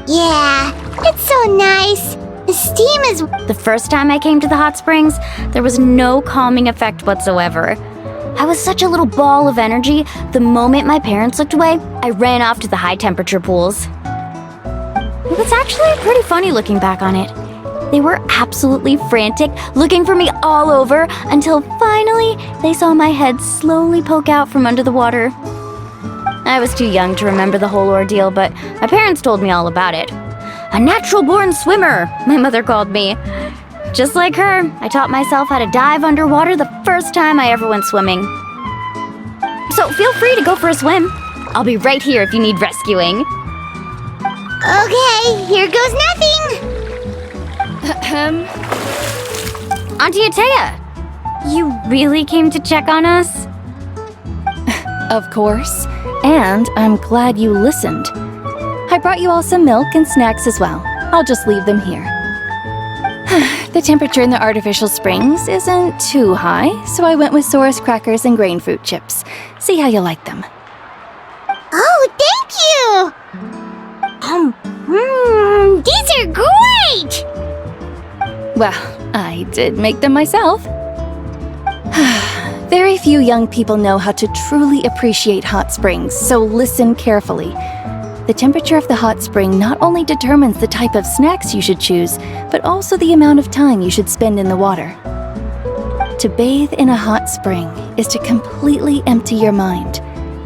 Yeah, it's so nice. The steam is... The first time I came to the hot springs, there was no calming effect whatsoever. I was such a little ball of energy, the moment my parents looked away, I ran off to the high-temperature pools. It was actually pretty funny looking back on it. They were absolutely frantic, looking for me all over, until finally they saw my head slowly poke out from under the water. I was too young to remember the whole ordeal, but my parents told me all about it. A natural-born swimmer, my mother called me. Just like her, I taught myself how to dive underwater the first time I ever went swimming. So feel free to go for a swim. I'll be right here if you need rescuing. Okay, here goes nothing. Auntie Atea, you really came to check on us? Of course, and I'm glad you listened. I brought you all some milk and snacks as well. I'll just leave them here. The temperature in the artificial springs isn't too high, so I went with Saurus crackers and grain fruit chips. See how you like them. Oh, thank you! These are great! Well, I did make them myself. Very few young people know how to truly appreciate hot springs, so listen carefully. The temperature of the hot spring not only determines the type of snacks you should choose, but also the amount of time you should spend in the water. To bathe in a hot spring is to completely empty your mind.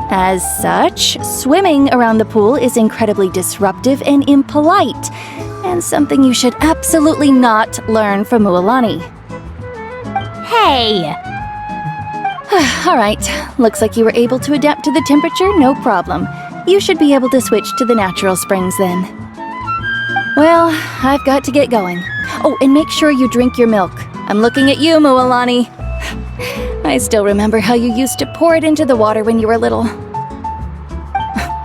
As such, swimming around the pool is incredibly disruptive and impolite, and something you should absolutely not learn from Mualani. Hey! All right, looks like you were able to adapt to the temperature, no problem. You should be able to switch to the natural springs then. Well, I've got to get going. Oh, and make sure you drink your milk. I'm looking at you, Mualani. I still remember how you used to pour it into the water when you were little.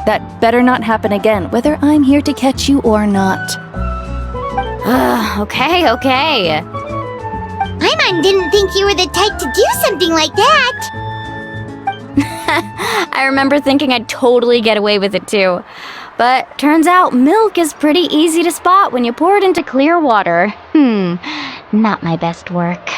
That better not happen again, whether I'm here to catch you or not. Okay. Paimon didn't think you were the type to do something like that. I remember thinking I'd totally get away with it too. But turns out milk is pretty easy to spot when you pour it into clear water. Not my best work.